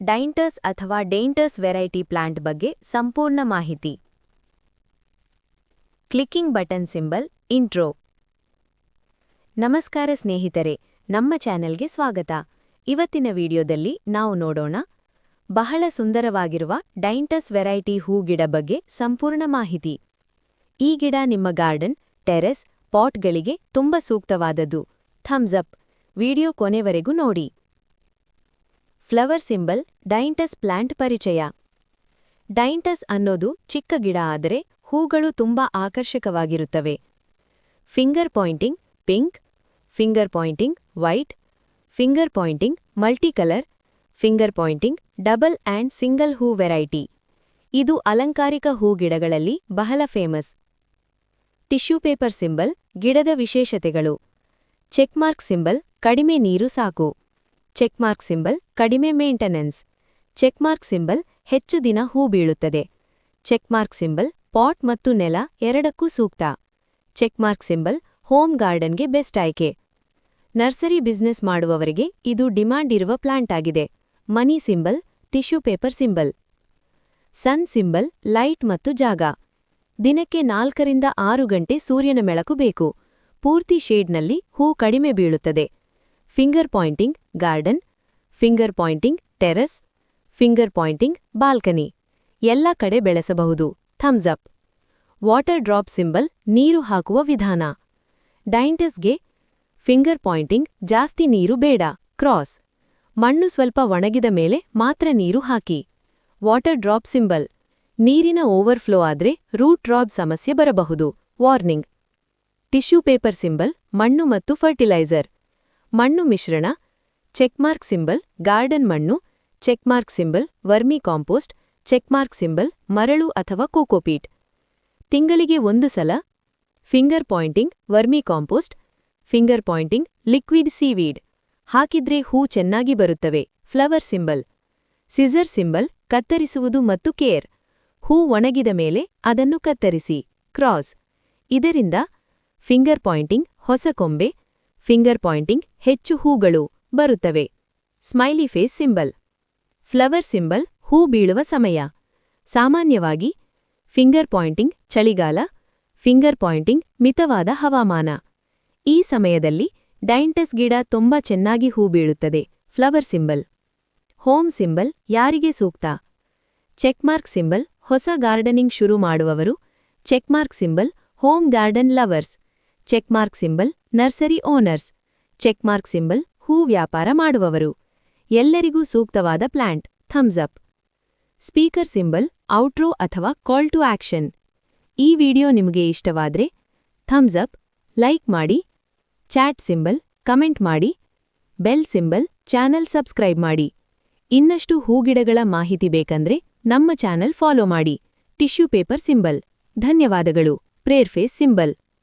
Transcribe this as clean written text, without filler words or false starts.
ಡೈಂಟಸ್ ಅಥವಾ ಡೇಂಟಸ್ variety plant ಬಗ್ಗೆ ಸಂಪೂರ್ಣ ಮಾಹಿತಿ. Clicking button symbol intro. ನಮಸ್ಕಾರ ಸ್ನೇಹಿತರೆ, ನಮ್ಮ ಚಾನೆಲ್ಗೆ ಸ್ವಾಗತ. ಇವತ್ತಿನ ವಿಡಿಯೋದಲ್ಲಿ ನಾವು ನೋಡೋಣ ಬಹಳ ಸುಂದರವಾಗಿರುವ ಡೈಂಟಸ್ ವೆರೈಟಿ ಹೂ ಗಿಡ ಬಗ್ಗೆ ಸಂಪೂರ್ಣ ಮಾಹಿತಿ. ಈ ಗಿಡ ನಿಮ್ಮ ಗಾರ್ಡನ್, ಟೆರೆಸ್, ಪಾಟ್ಗಳಿಗೆ ತುಂಬ ಸೂಕ್ತವಾದದ್ದು. Thumbs up. ವಿಡಿಯೋ ಕೊನೆವರೆಗೂ ನೋಡಿ. ಫ್ಲವರ್ ಸಿಂಬಲ್ ಡೈಂಟಸ್ ಪ್ಲಾಂಟ್ ಪರಿಚಯ. ಡೈಂಟಸ್ ಅನ್ನೋದು ಚಿಕ್ಕ ಗಿಡ ಆದರೆ ಹೂಗಳು ತುಂಬ ಆಕರ್ಷಕವಾಗಿರುತ್ತವೆ. Finger pointing pink, finger pointing white, finger pointing multi colour, finger pointing double and single ಹೂ ವೆರೈಟಿ. ಇದು ಅಲಂಕಾರಿಕ ಹೂ ಗಿಡಗಳಲ್ಲಿ ಬಹಳ ಫೇಮಸ್. ಟಿಶ್ಯೂ ಪೇಪರ್ ಸಿಂಬಲ್ ಗಿಡದ ವಿಶೇಷತೆಗಳು. ಚೆಕ್ಮಾರ್ಕ್ ಸಿಂಬಲ್ ಕಡಿಮೆ ನೀರು ಸಾಕು. ಚೆಕ್ಮಾರ್ಕ್ ಸಿಂಬಲ್ ಕಡಿಮೆ ಮೇಂಟೆನೆನ್ಸ್. ಚೆಕ್ಮಾರ್ಕ್ ಸಿಂಬಲ್ ಹೆಚ್ಚು ದಿನ ಹೂ ಬೀಳುತ್ತದೆ. ಚೆಕ್ಮಾರ್ಕ್ ಸಿಂಬಲ್ ಪಾಟ್ ಮತ್ತು ನೆಲ ಎರಡಕ್ಕೂ ಸೂಕ್ತ. ಚೆಕ್ಮಾರ್ಕ್ ಸಿಂಬಲ್ ಹೋಮ್ ಗಾರ್ಡನ್ಗೆ ಬೆಸ್ಟ್ ಆಯ್ಕೆ. ನರ್ಸರಿ ಬಿಸ್ನೆಸ್ ಮಾಡುವವರಿಗೆ ಇದು ಡಿಮಾಂಡ್ ಇರುವ ಪ್ಲಾಂಟ್ ಆಗಿದೆ. ಮನಿ ಸಿಂಬಲ್ ಟಿಶ್ಯೂ ಪೇಪರ್ ಸಿಂಬಲ್. ಸನ್ ಸಿಂಬಲ್ ಲೈಟ್ ಮತ್ತು ಜಾಗ. ದಿನಕ್ಕೆ 4ರಿಂದ 6 ಗಂಟೆ ಸೂರ್ಯನ ಬೆಳಕು ಬೇಕು. ಪೂರ್ತಿ ಶೇಡ್ನಲ್ಲಿ ಹೂ ಕಡಿಮೆ ಬೀಳುತ್ತದೆ. Finger pointing garden, finger pointing terrace, finger pointing balcony ಎಲ್ಲ ಕಡೆ ಬೆಳೆಸಬಹುದು. Thumbs up. Water drop symbol ನೀರು ಹಾಕುವ ವಿಧಾನ. ಡೈಂಟಸ್ಗೆ ಫಿಂಗರ್ ಪಾಯಿಂಟಿಂಗ್ ಜಾಸ್ತಿ ನೀರು ಬೇಡ. ಕ್ರಾಸ್. ಮಣ್ಣು ಸ್ವಲ್ಪ ಒಣಗಿದ ಮೇಲೆ ಮಾತ್ರ ನೀರು ಹಾಕಿ. ವಾಟರ್ ಡ್ರಾಪ್ ಸಿಂಬಲ್ ನೀರಿನ ಓವರ್ಫ್ಲೋ ಆದ್ರೆ ರೂಟ್ ಡ್ರಾಪ್ ಸಮಸ್ಯೆ ಬರಬಹುದು. ವಾರ್ನಿಂಗ್. ಟಿಶ್ಯೂ ಪೇಪರ್ ಸಿಂಬಲ್ ಮಣ್ಣು ಮತ್ತು ಫರ್ಟಿಲೈಸರ್. ಮಣ್ಣು ಮಿಶ್ರಣ. ಚೆಕ್ಮಾರ್ಕ್ ಸಿಂಬಲ್ ಗಾರ್ಡನ್ ಮಣ್ಣು, checkmark symbol vermicompost, checkmark symbol ಮರಳು ಅಥವಾ ಕೋಕೋಪೀಟ್. ತಿಂಗಳಿಗೆ 1 ಸಲ finger pointing vermicompost, finger pointing liquid seaweed ಹಾಕಿದ್ರೆ ಹೂ ಚೆನ್ನಾಗಿ ಬರುತ್ತವೆ. Flower symbol. ಸಿಸರ್ ಸಿಂಬಲ್ ಕತ್ತರಿಸುವುದು ಮತ್ತು ಕೇರ್. ಹೂ ಒಣಗಿದ ಮೇಲೆ ಅದನ್ನು ಕತ್ತರಿಸಿ. ಕ್ರಾಸ್. ಇದರಿಂದ ಫಿಂಗರ್ ಪಾಯಿಂಟಿಂಗ್ ಹೊಸ ಕೊಂಬೆ, ಫಿಂಗರ್ ಪಾಯಿಂಟಿಂಗ್ ಹೆಚ್ಚು ಹೂಗಳು ಬರುತ್ತವೆ. Smiley face symbol. Flower symbol ಹೂ ಬೀಳುವ ಸಮಯ. ಸಾಮಾನ್ಯವಾಗಿ ಫಿಂಗರ್ ಪಾಯಿಂಟಿಂಗ್ ಚಳಿಗಾಲ, ಫಿಂಗರ್ ಪಾಯಿಂಟಿಂಗ್ ಮಿತವಾದ ಹವಾಮಾನ. ಈ ಸಮಯದಲ್ಲಿ ಡೈಂಟಸ್ ಗಿಡ ತುಂಬ ಚೆನ್ನಾಗಿ ಹೂ ಬೀಳುತ್ತದೆ. Flower symbol. ಹೋಮ್ ಸಿಂಬಲ್ ಯಾರಿಗೆ ಸೂಕ್ತ? ಚೆಕ್ಮಾರ್ಕ್ ಸಿಂಬಲ್ ಹೊಸ ಗಾರ್ಡನಿಂಗ್ ಶುರು ಮಾಡುವವರು, checkmark symbol home garden lovers, checkmark symbol nursery owners, checkmark symbol ಹೂ ವ್ಯಾಪಾರ ಮಾಡುವವರು. ಎಲ್ಲರಿಗೂ ಸೂಕ್ತವಾದ plant. Thumbs up. Speaker symbol outro ಅಥವಾ ಕಾಲ್ ಟು ಆಕ್ಷನ್. ಈ ವಿಡಿಯೋ ನಿಮಗೆ ಇಷ್ಟವಾದ್ರೆ ಥಮ್ಸ್ ಅಪ್, ಲೈಕ್ ಮಾಡಿ, ಚಾಟ್ ಸಿಂಬಲ್ ಕಮೆಂಟ್ ಮಾಡಿ, ಬೆಲ್ ಸಿಂಬಲ್ ಚಾನೆಲ್ ಸಬ್ಸ್ಕ್ರೈಬ್ ಮಾಡಿ. ಇನ್ನಷ್ಟು ಹೂಗಿಡಗಳ ಮಾಹಿತಿ ಬೇಕಂದ್ರೆ ನಮ್ಮ ಚಾನೆಲ್ ಫಾಲೋ ಮಾಡಿ. Tissue paper symbol. ಧನ್ಯವಾದಗಳು. Prayer face symbol.